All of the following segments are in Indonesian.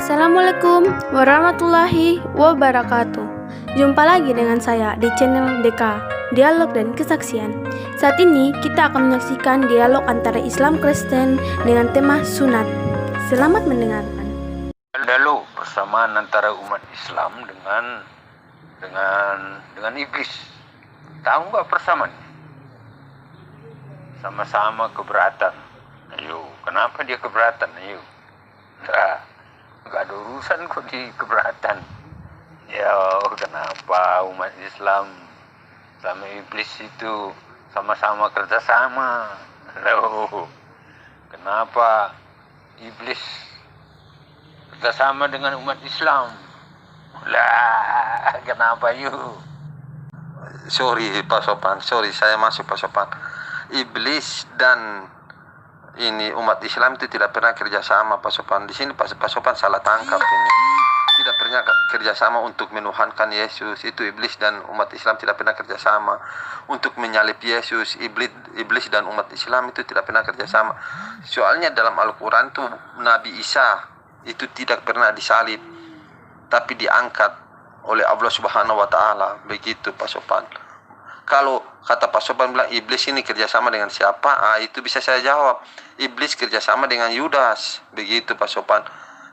Assalamualaikum warahmatullahi wabarakatuh. Jumpa lagi dengan saya di channel DK, Dialog dan Kesaksian. Saat ini kita akan menyaksikan dialog antara Islam Kristen dengan tema sunat. Selamat mendengarkan. Lalu persamaan antara umat Islam dengan iblis. Tahu nggak persamaan? Sama-sama keberatan. Ayo, kenapa dia keberatan? Ayo. Nah, nggak ada urusan kok di keberatan. Ya, kenapa umat Islam sama iblis itu sama-sama kerjasama? Loh, kenapa iblis kerjasama dengan umat Islam? Lah, kenapa yuk? Sorry Pak Sopan, saya masuk Pak Sopan. Iblis dan ini umat Islam itu tidak pernah kerjasama Pak Sopan. Di sini Pak Sopan salah tangkap ini. Tidak pernah kerjasama untuk menuhankan Yesus. Itu iblis dan umat Islam tidak pernah kerjasama untuk menyalib Yesus. Iblis dan umat Islam itu tidak pernah kerjasama. Soalnya dalam Al-Quran tuh Nabi Isa itu tidak pernah disalib, tapi diangkat oleh Allah Subhanahu wa Ta'ala. Begitu Pak Sopan. Kalau kata Pak Sopan bilang iblis ini kerjasama dengan siapa? Itu bisa saya jawab. Iblis kerjasama dengan Yudas. Begitu Pak Sopan.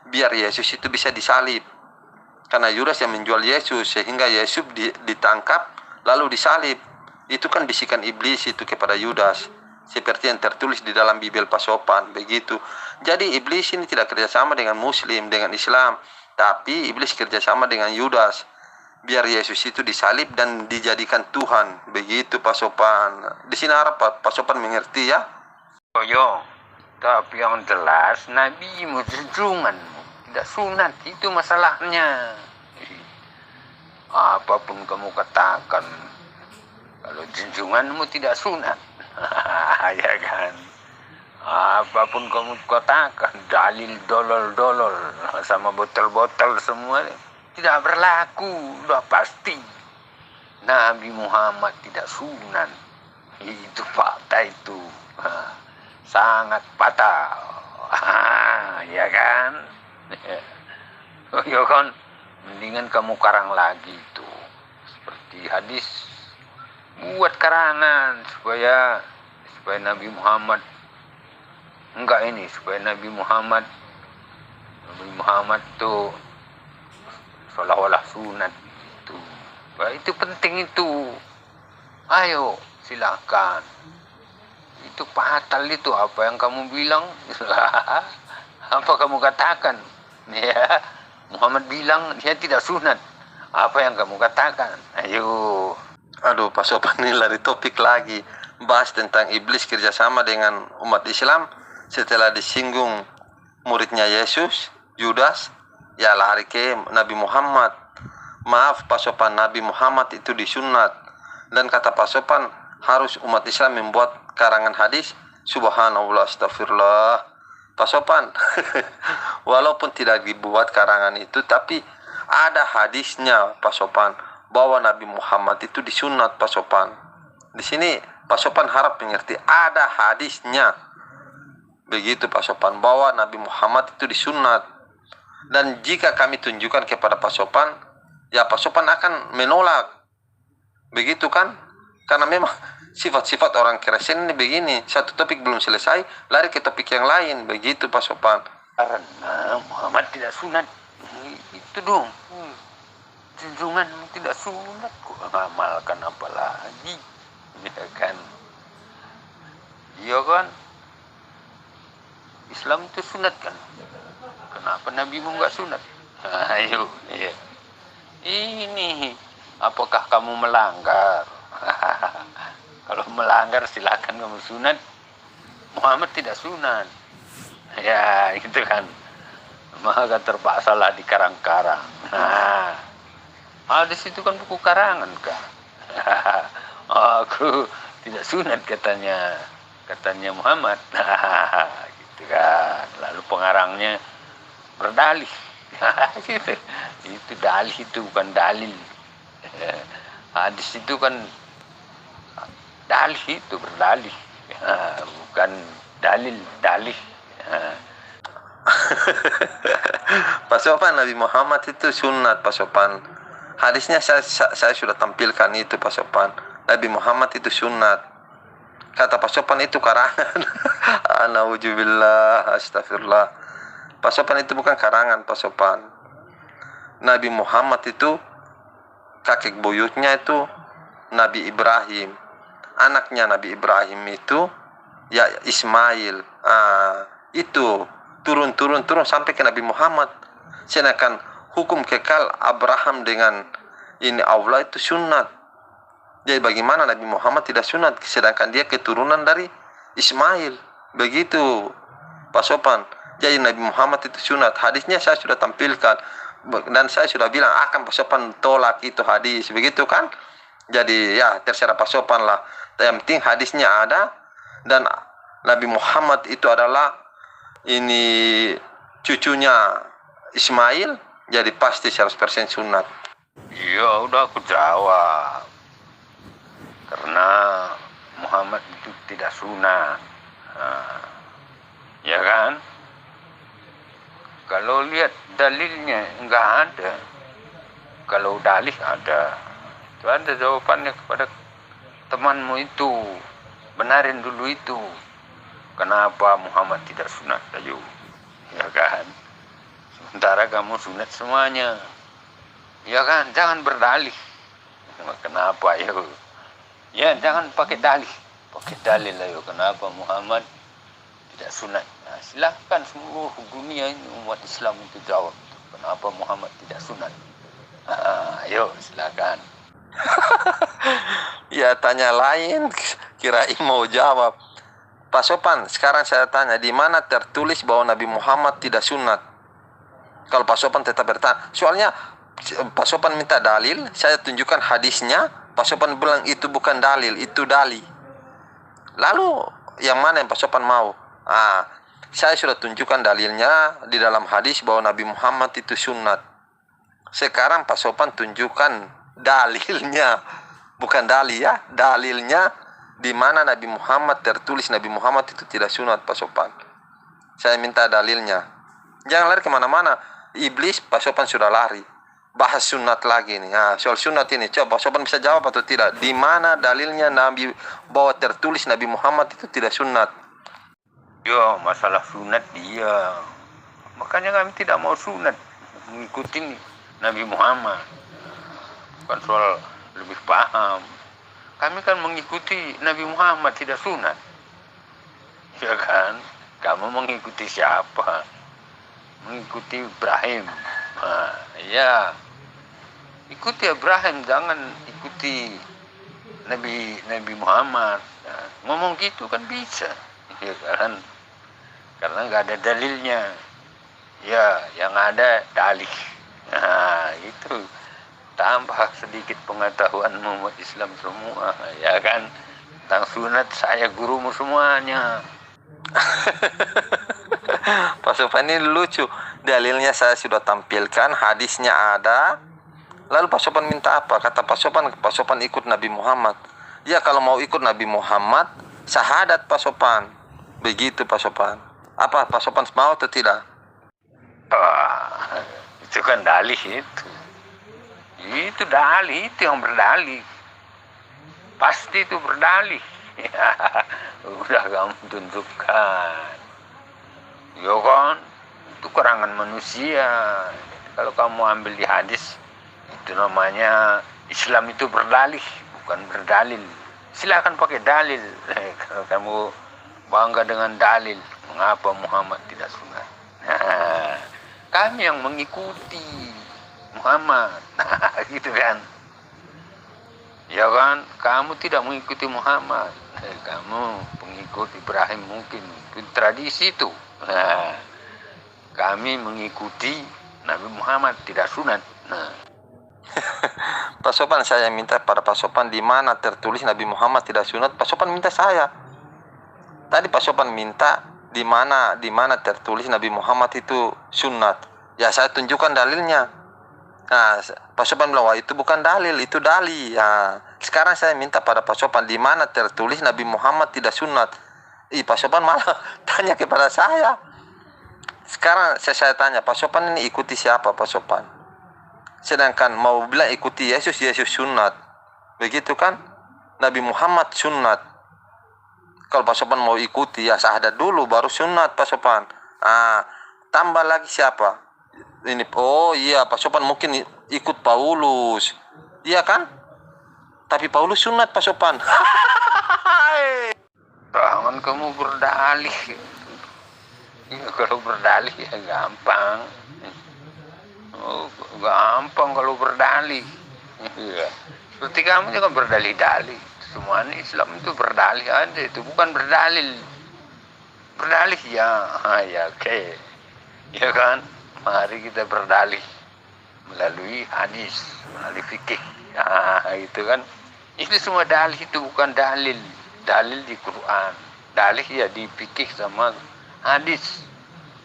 Biar Yesus itu bisa disalib. Karena Yudas yang menjual Yesus, sehingga Yesus ditangkap lalu disalib. Itu kan bisikan iblis itu kepada Yudas. Seperti yang tertulis di dalam Bible Pak Sopan. Begitu. Jadi iblis ini tidak kerjasama dengan Muslim, dengan Islam. Tapi iblis kerjasama dengan Yudas. Biar Yesus itu disalib dan dijadikan Tuhan. Begitu Pak Sopan. Di sini harap Pak Sopan mengerti ya. Yo, tapi yang jelas Nabimu junjunganmu tidak sunat, itu masalahnya. Apapun kamu katakan, kalau junjunganmu tidak sunat, ya kan? Apapun kamu katakan, dalil dolol sama botol-botol semua tidak berlaku, sudah pasti. Nabi Muhammad tidak sunat, itu fakta itu. Sangat fatal, ya kan? Ya kan, mendingan kamu karang lagi itu seperti hadis, buat karangan supaya Nabi Muhammad supaya Nabi Muhammad tuh seolah-olah sunat itu. Itu penting itu. Ayo silakan. Itu fatal itu, apa yang kamu bilang. Apa kamu katakan? Ya, Muhammad bilang dia tidak sunat. Apa yang kamu katakan? Ayo. Aduh Pak Sopan, ini lari topik lagi. Bahas tentang iblis kerjasama dengan umat Islam. Setelah disinggung muridnya Yesus, Yudas, ya lari ke Nabi Muhammad. Maaf Pak Sopan, Nabi Muhammad itu disunat. Dan kata Pak Sopan, harus umat Islam membuat karangan hadis. Subhanallah, astagfirullah. Pak Sopan, walaupun tidak dibuat karangan itu, tapi ada hadisnya Pak Sopan, bahwa Nabi Muhammad itu disunat Pak Sopan. Di sini Pak Sopan harap mengerti, ada hadisnya. Begitu Pak Sopan, bahwa Nabi Muhammad itu disunat. Dan jika kami tunjukkan kepada Pak Sopan, ya Pak Sopan akan menolak. Begitu kan? Karena memang sifat-sifat orang Kristen ini begini. Satu topik belum selesai, lari ke topik yang lain. Begitu Pak Sopan. Karena Muhammad tidak sunat. Itu dong. Junjungan tidak sunat. Kok ngamalkan apa lagi? Ya kan? Iya kan? Islam itu sunat kan? Kenapa Nabimu nggak sunat? Ayo. Iya. Ini. Apakah kamu melanggar? Kalau melanggar silakan kamu sunat. Muhammad tidak sunat. Ya itu kan. Maka terpaksalah dikarang-karang. Di situ kan buku karangan kan. Aku tidak sunat katanya Muhammad. Gitu kan. Lalu pengarangnya berdalih. Gitu. Itu dalih, itu bukan dalil. Hadis itu kan dalih, itu berdalih, bukan dalil. Pak Sopan, Nabi Muhammad itu sunat, Pak Sopan. Hadisnya saya sudah tampilkan itu, Pak Sopan. Nabi Muhammad itu sunat. Kata Pak Sopan itu karangan. Nauzubillah, astagfirullah. Pak Sopan itu bukan karangan, Pak Sopan. Nabi Muhammad itu kakek buyutnya itu Nabi Ibrahim. Anaknya Nabi Ibrahim itu ya Ismail. Itu turun sampai ke Nabi Muhammad. Sedangkan hukum kekal Abraham dengan ini Allah itu sunat. Jadi bagaimana Nabi Muhammad tidak sunat sedangkan dia keturunan dari Ismail? Begitu Pak Sopan. Jadi Nabi Muhammad itu sunat. Hadisnya saya sudah tampilkan dan saya sudah bilang akan Pak Sopan tolak itu hadis, begitu kan? Jadi ya terserah Pak Sopan lah. Yang penting hadisnya ada dan Nabi Muhammad itu adalah ini cucunya Ismail, jadi pasti 100% sunat. Ya udah aku jawab. Karena Muhammad itu tidak sunat. Ya kan? Kalau lihat dalilnya enggak ada. Kalau dalil ada. Itu ada jawabannya kepada temanmu itu. Benarin dulu itu. Kenapa Muhammad tidak sunat? Ayo. Ya kan? Sementara kamu sunat semuanya. Ya kan? Jangan berdalih. Kenapa ya? Ya jangan pakai dalih. Pakai dalil ayo. Kenapa Muhammad tidak sunat? Nah, silahkan seluruh dunia ini umat Islam itu jawab. Kenapa Muhammad tidak sunat? Ayo silakan. Ya tanya lain, kirain mau jawab. Pak Sopan, sekarang saya tanya, di mana tertulis bahwa Nabi Muhammad tidak sunat? Kalau Pak Sopan tetap bertanya, soalnya Pak Sopan minta dalil, saya tunjukkan hadisnya, Pak Sopan bilang itu bukan dalil, itu dali. Lalu yang mana yang Pak Sopan mau? Saya sudah tunjukkan dalilnya di dalam hadis bahwa Nabi Muhammad itu sunat. Sekarang Pak Sopan tunjukkan dalilnya, bukan dalil ya, dalilnya di mana Nabi Muhammad tertulis Nabi Muhammad itu tidak sunat, Pak Sopan. Saya minta dalilnya. Jangan lari kemana-mana. Iblis Pak Sopan sudah lari. Bahas sunat lagi nih. Soal sunat ini, coba Pak Sopan bisa jawab atau tidak? Di mana dalilnya Nabi bahwa tertulis Nabi Muhammad itu tidak sunat? Ya masalah sunat dia. Makanya kami tidak mau sunat, mengikuti Nabi Muhammad. Bukan soal lebih paham. Kami kan mengikuti Nabi Muhammad, tidak sunat. Ya kan? Kamu mengikuti siapa? Mengikuti Ibrahim. Ya. Ikuti Ibrahim, jangan ikuti Nabi Muhammad. Ngomong gitu kan bisa. Ya kan? Karena nggak ada dalilnya. Ya, yang ada dalih. Itu. Tambah sedikit pengetahuan umat Islam semua, ya kan? Tentang sunat saya gurumu semuanya. Pak Sopan ini lucu. Dalilnya saya sudah tampilkan, hadisnya ada. Lalu Pak Sopan minta apa? Kata Pak Sopan ikut Nabi Muhammad. Ya kalau mau ikut Nabi Muhammad, syahadat Pak Sopan. Begitu Pak Sopan. Apa Pak Sopan mau atau tidak? Itu kan dalih itu. Itu dalih, itu yang berdalih. Pasti itu berdalih. Udah kamu tunjukkan. Ya kan? Itu karangan manusia. Kalau kamu ambil di hadis, itu namanya Islam itu berdalih, bukan berdalil. Silakan pakai dalil. Kalau kamu bangga dengan dalil, mengapa Muhammad tidak sunat? Kami yang mengikuti Muhammad, gitu kan? Ya kan? Kamu tidak mengikuti Muhammad, kamu pengikut Ibrahim mungkin, tradisi itu. Kami mengikuti Nabi Muhammad tidak sunat. Pak Sopan, saya minta pada Pak Sopan di mana tertulis Nabi Muhammad tidak sunat. Pak Sopan minta saya. Tadi Pak Sopan minta di mana tertulis Nabi Muhammad itu sunat. Ya saya tunjukkan dalilnya. Nah, Pak Sopan bilang, wah itu bukan dalil, itu dali. Nah, sekarang saya minta pada Pak Sopan di mana tertulis Nabi Muhammad tidak sunat. Pak Sopan malah tanya kepada saya. Sekarang saya tanya, Pak Sopan ini ikuti siapa Pak Sopan? Sedangkan mau bilang ikuti Yesus, Yesus sunat. Begitu kan? Nabi Muhammad sunat. Kalau Pak Sopan mau ikuti ya syahadat dulu baru sunat Pak Sopan. Tambah lagi siapa? Ini oh iya Pak Sopan mungkin ikut Paulus. Iya kan? Tapi Paulus sunat Pak Sopan. Jangan kamu berdalih. Ya, kalau berdalih ya gampang. Oh, gampang kalau berdalih. Ya. Seperti kamu juga berdalih-dalih. Semuanya Islam itu berdalih aja, itu bukan berdalil. Berdalih ya, ya oke. Ya kan? Mari kita berdalih melalui hadis, melalui fikih. Itu kan. Itu semua dalih, itu bukan dalil. Dalil di Quran. Dalih ya di fikih sama hadis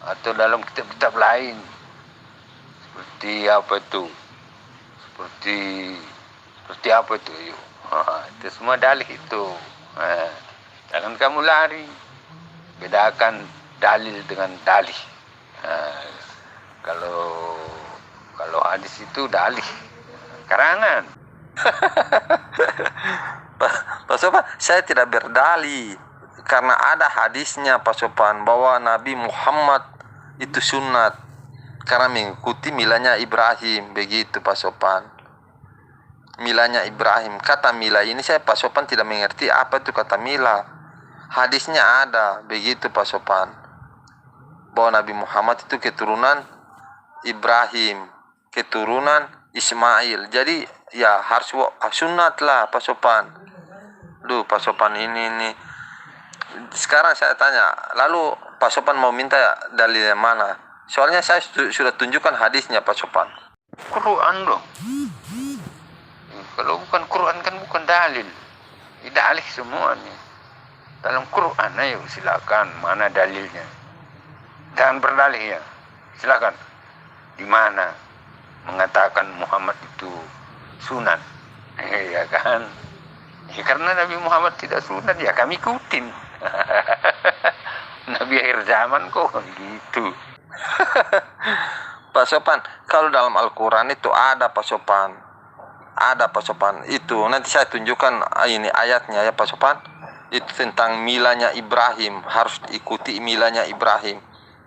atau dalam kitab-kitab lain. Seperti apa itu? Seperti apa itu? Yuk. Itu semua dalih itu. Jangan kamu lari. Bedakan dalil dengan dalih. Kalau hadis itu dalih, karangan. Pak Sopan, saya tidak berdalih karena ada hadisnya Pak Sopan bahwa Nabi Muhammad itu sunat karena mengikuti milanya Ibrahim. Begitu Pak Sopan, milanya Ibrahim. Kata mila ini saya Pak Sopan tidak mengerti apa itu kata mila. Hadisnya ada begitu Pak Sopan bahwa Nabi Muhammad itu keturunan Ibrahim, keturunan Ismail. Jadi ya harus sunat lah Pak Sopan. Pak Sopan ini. Sekarang saya tanya, lalu Pak Sopan mau minta dalilnya mana? Soalnya saya sudah tunjukkan hadisnya Pak Sopan. Quran dong. Kalau bukan Quran kan bukan dalil. Dalil semuanya. Dalam Quran ayo silakan, mana dalilnya? Jangan berdalih ya. Silakan. Di mana mengatakan Muhammad itu sunat? Ya kan? Ya, karena Nabi Muhammad tidak sunat ya kami ikutin. Nabi akhir zaman kok gitu. Pak Sopan, kalau dalam Al-Quran itu ada Pak Sopan. Ada Pak Sopan. Itu nanti saya tunjukkan ini ayatnya ya Pak Sopan. Itu tentang milanya Ibrahim, harus ikuti milanya Ibrahim.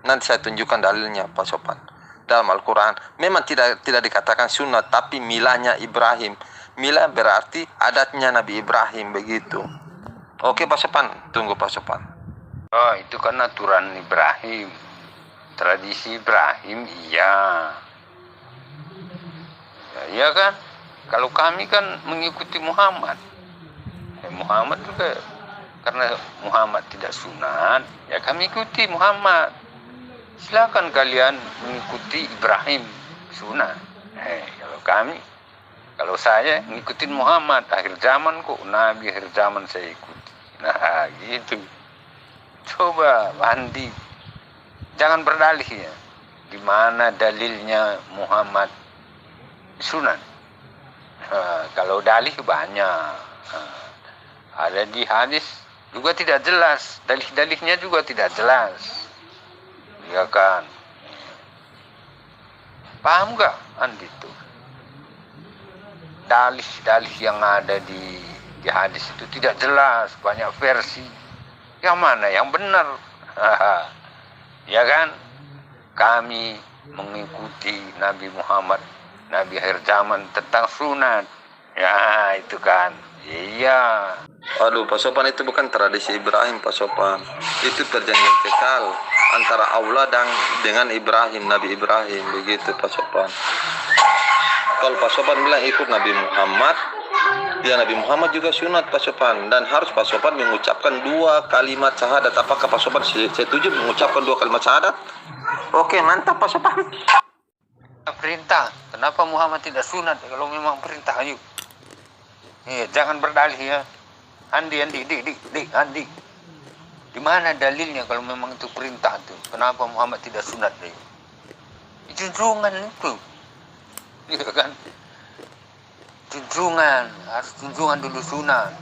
Nanti saya tunjukkan dalilnya Pak Sopan. Dalam Al-Quran memang tidak dikatakan sunat, tapi milanya Ibrahim. Mila berarti adatnya Nabi Ibrahim begitu. Oke Pak Sopan, tunggu Pak Sopan. Oh itu kan aturan Ibrahim, tradisi Ibrahim, iya. Iya kan? Kalau kami kan mengikuti Muhammad. Muhammad juga karena Muhammad tidak sunat, ya kami ikuti Muhammad. Silakan kalian mengikuti Ibrahim sunat. Kalau saya ngikutin Muhammad akhir zaman kok, Nabi akhir zaman saya ikuti. Nah gitu. Coba Andi, jangan berdalih ya. Di mana dalilnya Muhammad sunat? Kalau dalih banyak. Ada di hadis juga tidak jelas, dalih-dalihnya juga tidak jelas. Ya kan? Paham nggak Andi itu? Dalih-dalih yang ada di hadis itu tidak jelas, banyak versi. Yang mana yang benar? Ya kan? Kami mengikuti Nabi Muhammad, Nabi akhir zaman tentang sunat. Ya itu kan. Iya. Aduh Pak Sopan, itu bukan tradisi Ibrahim Pak Sopan. Itu perjanjian kekal antara Allah dengan Ibrahim, Nabi Ibrahim. Begitu Pak Sopan. Kalau Pak Sopan bilang ikut Nabi Muhammad, ya Nabi Muhammad juga sunat Pak Sopan. Dan harus Pak Sopan mengucapkan 2 kalimat syahadat. Apakah Pak Sopan setuju mengucapkan 2 kalimat syahadat? Oke, mantap Pak Sopan. Perintah, kenapa Muhammad tidak sunat? Kalau memang perintah, ayo. Jangan berdalih ya. Andi. Di mana dalilnya kalau memang itu perintah tuh? Kenapa Muhammad tidak sunat? Junjungan itu. Iya kan? Junjungan, harus junjungan dulu sunat.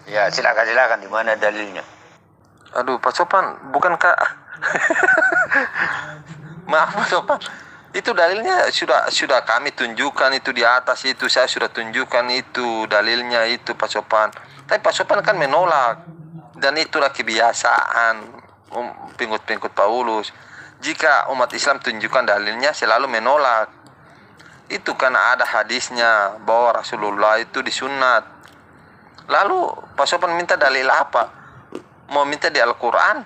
Ya, silakan di mana dalilnya? Aduh Pak Sopan, bukankah Maaf Pak Sopan, itu dalilnya sudah kami tunjukkan, itu di atas itu saya sudah tunjukkan itu dalilnya itu Pak Sopan. Tapi Pak Sopan kan menolak, dan itulah kebiasaan pengikut Paulus. Jika umat Islam tunjukkan dalilnya selalu menolak. Itu karena ada hadisnya bahwa Rasulullah itu disunat. Lalu Pak Sopan minta dalil apa? Mau minta di Al-Quran?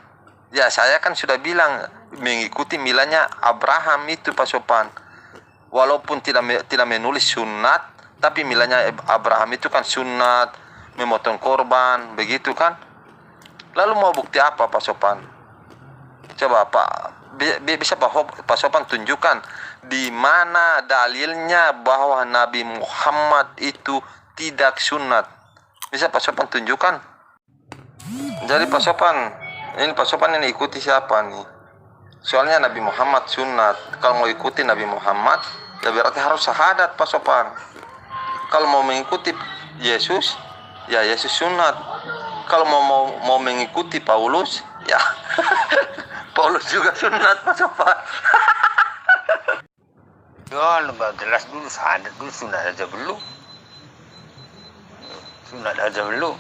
Ya saya kan sudah bilang mengikuti milanya Abraham itu Pak Sopan. Walaupun tidak menulis sunat, tapi milanya Abraham itu kan sunat, memotong korban, begitu kan? Lalu mau bukti apa Pak Sopan? Coba bisa Pak Sopan tunjukkan di mana dalilnya bahwa Nabi Muhammad itu tidak sunat. Bisa Pak Sopan tunjukkan? Jadi Pak Sopan, ini Pak Sopan ini ikuti siapa nih? Soalnya Nabi Muhammad sunat. Kalau mau ikuti Nabi Muhammad, ya berarti harus syahadat Pak Sopan. Kalau mau mengikuti Yesus, ya Yesus sunat. Kalau mau mengikuti Paulus, ya Paulus juga sunat Pak Sopan. Ya, nggak jelas dulu, syahadat dulu, sunat aja belum. Sunat aja belum.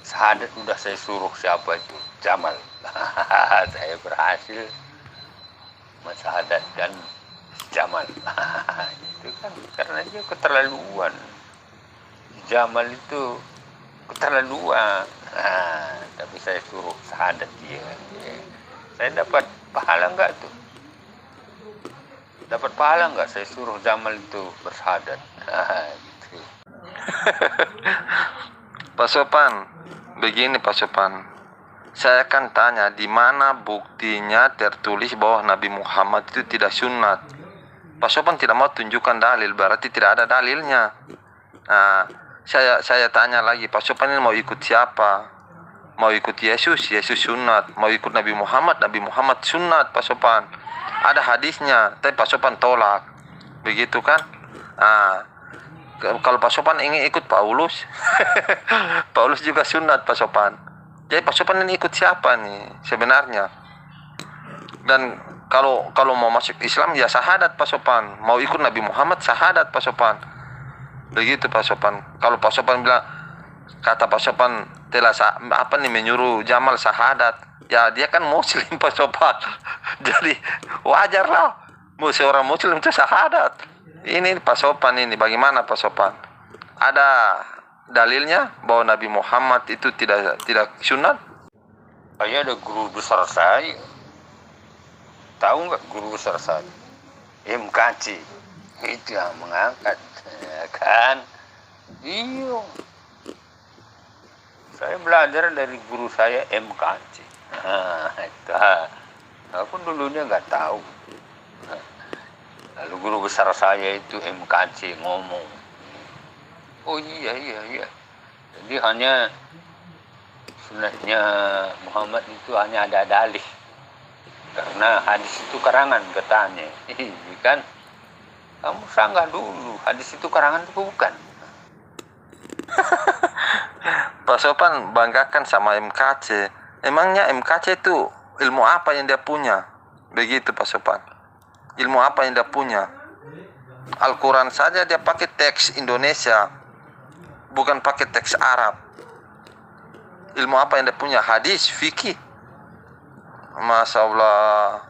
Syahadat udah saya suruh siapa itu? Jamal. Saya berhasil mensyahadatkan Jamal. Itu kan karena dia keterlaluan. Jamal itu keterlaluan. Tapi saya suruh syahadat dia. Saya dapat pahala enggak tuh? Dapat pahala enggak saya suruh Jamal itu bersyahadat? Gitu. Pak Sopan, begini Pak Sopan. Saya kan tanya di mana buktinya tertulis bahwa Nabi Muhammad itu tidak sunat. Pak Sopan tidak mau tunjukkan dalil, berarti tidak ada dalilnya. Nah, saya tanya lagi, Pak Sopan ini mau ikut siapa? Mau ikut Yesus sunat. Mau ikut Nabi Muhammad sunat Pak Sopan. Ada hadisnya, tapi Pak Sopan tolak. Begitu kan? Nah, kalau Pak Sopan ingin ikut Paulus, Paulus juga sunat Pak Sopan. Jadi Pak Sopan ini ikut siapa nih sebenarnya? Dan kalau mau masuk Islam ya syahadat Pak Sopan. Mau ikut Nabi Muhammad syahadat Pak Sopan. Begitu Pak Sopan. Kalau Pak Sopan bilang, kata Pak Sopan telah menyuruh Jamal syahadat, ya dia kan muslim Pak Sopan. Jadi wajar lah mau seorang muslim itu syahadat. Ini Pak Sopan ini bagaimana Pak Sopan? Ada dalilnya bahwa Nabi Muhammad itu tidak sunat? Saya ada guru besar saya. Tahu nggak guru besar saya? MKC. Itu yang mengangkat. Ya kan? Iya. Saya belajar dari guru saya MKC. Itu. Aku dulunya nggak tahu. Lalu guru besar saya itu MKC ngomong. Oh iya. Jadi hanya sunatnya Muhammad itu hanya ada dalih. Karena hadis itu karangan katanya. Iya kan? Kamu sanggah dulu. Hadis itu karangan itu bukan. Pak Sopan banggakan sama MKC. Emangnya MKC itu ilmu apa yang dia punya? Begitu Pak Sopan. Ilmu apa yang dia punya? Al-Quran saja dia pakai teks Indonesia, bukan pakai teks Arab. Ilmu apa yang dia punya? Hadis, fikih. Masya Allah.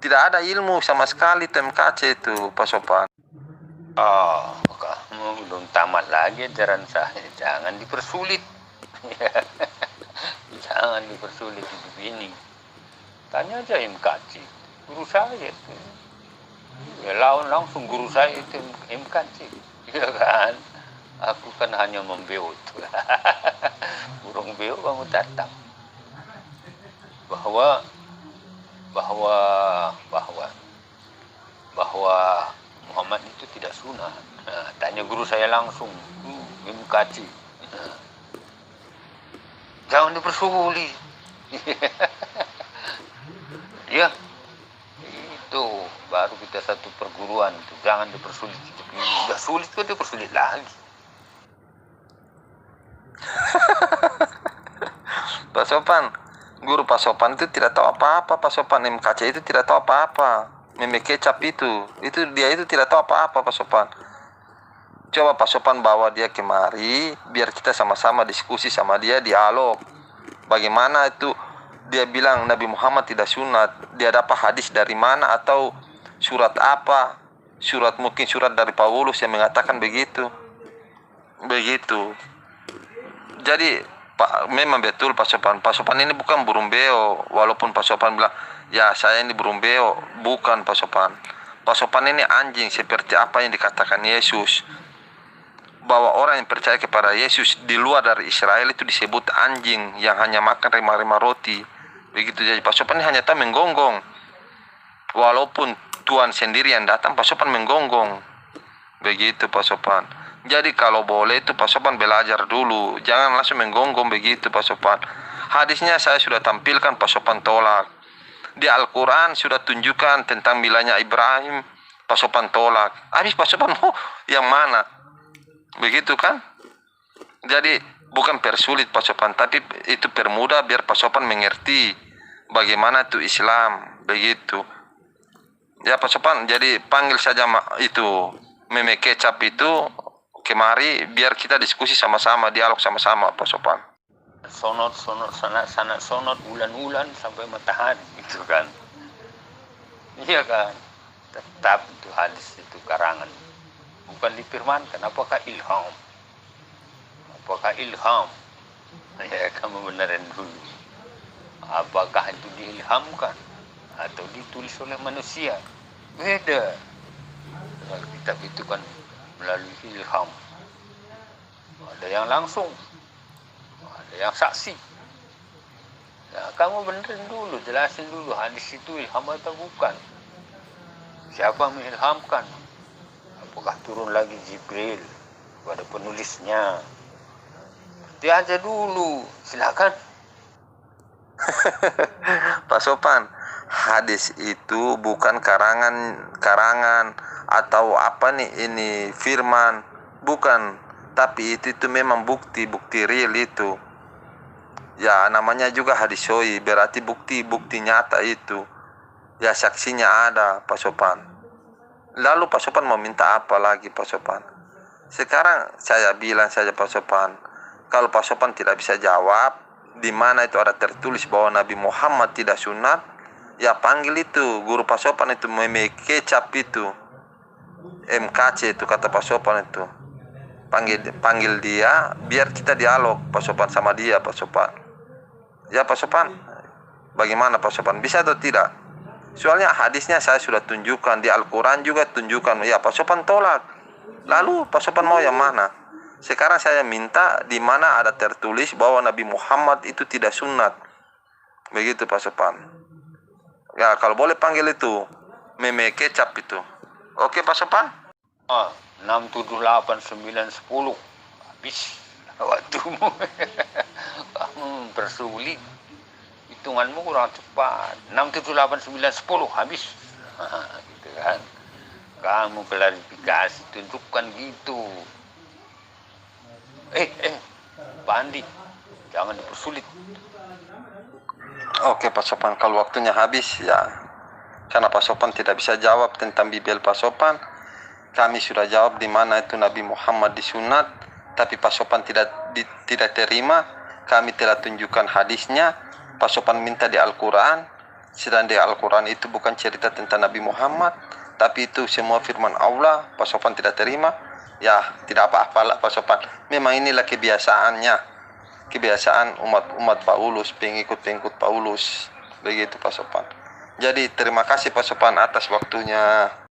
Tidak ada ilmu sama sekali MKC itu Pak Sopan. Oh, kamu belum tamat lagi ajaran saya. Jangan dipersulit. Jangan dipersulit hidup ini. Tanya aja MKC, guru saya itu. Ya langsung guru saya itu MKC. Ya kan? Aku kan hanya membeut. Burung beo kamu datang. Bahwa Muhammad itu tidak sunat. Nah, tanya guru saya langsung, MKC. Nah, jangan dipersulit. Ya, itu baru kita satu perguruan itu. Jangan dipersulit. Udah sulit kok dipersulit lagi. Pak Sopan, Guru Pak Sopan itu tidak tahu apa-apa. Pak Sopan MKC itu tidak tahu apa-apa. Meme kecap itu dia itu tidak tahu apa-apa Pak Sopan. Coba Pak Sopan bawa dia kemari, biar kita sama-sama diskusi sama dia, dialog. Bagaimana itu dia bilang Nabi Muhammad tidak sunat, dia dapat hadis dari mana atau surat apa? Mungkin surat dari Paulus yang mengatakan begitu. Jadi memang betul Pak Sopan. Pak Sopan ini bukan burung beo. Walaupun Pak Sopan bilang, ya saya ini burung beo. Bukan Pak Sopan. Pak Sopan ini anjing seperti apa yang dikatakan Yesus. Bahwa orang yang percaya kepada Yesus di luar dari Israel itu disebut anjing yang hanya makan rima-rima roti. Begitu. Jadi Pak Sopan ini hanya tahu menggonggong. Walaupun Tuhan sendiri yang datang, Pak Sopan menggonggong. Begitu Pak Sopan. Jadi kalau boleh itu Pak Sopan belajar dulu. Jangan langsung menggonggong begitu Pak Sopan. Hadisnya saya sudah tampilkan, Pak Sopan tolak. Di Al-Quran sudah tunjukkan tentang milanya Ibrahim, Pak Sopan tolak. Habis Pak Sopan, yang mana? Begitu kan? Jadi bukan persulit Pak Sopan, tapi itu permudah biar Pak Sopan mengerti bagaimana itu Islam. Begitu. Ya Pak Sopan, jadi panggil saja itu Meme Kecap itu kemari biar kita diskusi sama-sama, dialog sama-sama Pak Sopan. Sonot sana sonot bulan-bulan sampai matahari itu kan. Iya kan. Tetap itu hadis itu karangan. Bukan difirmankan. Apakah ilham? Ya kamu beneran dulu. Apakah itu diilhamkan atau ditulis oleh manusia? Beda. Kitab itu kan melalui ilham. Ada yang langsung, ada yang saksi. Nah, kamu benerin dulu, jelasin dulu hadis itu ilham atau bukan. Siapa mengilhamkan? Apakah turun lagi Jibril kepada penulisnya? Dia aja dulu, silakan. Pak Sopan, hadis itu bukan karangan atau apa nih ini firman, bukan, tapi itu memang bukti real itu. Ya namanya juga hadis sahih, berarti bukti nyata itu. Ya saksinya ada Pak Sopan. Lalu Pak Sopan mau minta apa lagi Pak Sopan? Sekarang saya bilang saja Pak Sopan, kalau Pak Sopan tidak bisa jawab di mana itu ada tertulis bahwa Nabi Muhammad tidak sunat, ya panggil itu guru Pak Sopan itu Meme Kecap itu, MKC itu kata Pak Sopan itu. Panggil dia biar kita dialog Pak Sopan sama dia Pak Sopan. Ya Pak Sopan, bagaimana Pak Sopan, bisa atau tidak? Soalnya hadisnya saya sudah tunjukkan, di Al-Quran juga tunjukkan. Ya Pak Sopan tolak. Lalu Pak Sopan mau yang mana? Sekarang saya minta di mana ada tertulis bahwa Nabi Muhammad itu tidak sunat. Begitu Pak Sopan. Ya kalau boleh panggil itu Meme Kecap itu. Oke Pak Sopan? 6, 7, 8, 9, 10. Habis waktumu. Kamu bersulit. Hitunganmu kurang cepat. 6, 7, 8, 9, 10. Habis. Gitu kan. Kamu klarifikasi. Tunjukkan gitu. Pak Andi. Jangan dipersulit. Oke Pak Sopan, kalau waktunya habis ya. Karena Pak Sopan tidak bisa jawab tentang Bibel Pak Sopan. Kami sudah jawab di mana itu Nabi Muhammad disunat, tapi Pak Sopan tidak terima. Kami telah tunjukkan hadisnya. Pak Sopan minta di Al-Quran, sedang di Al-Quran itu bukan cerita tentang Nabi Muhammad, tapi itu semua firman Allah. Pak Sopan tidak terima. Ya tidak apa-apalah Pak Sopan. Memang inilah kebiasaannya, kebiasaan umat Paulus, pengikut Paulus. Begitu Pak Sopan. Jadi terima kasih Pak Sopan atas waktunya.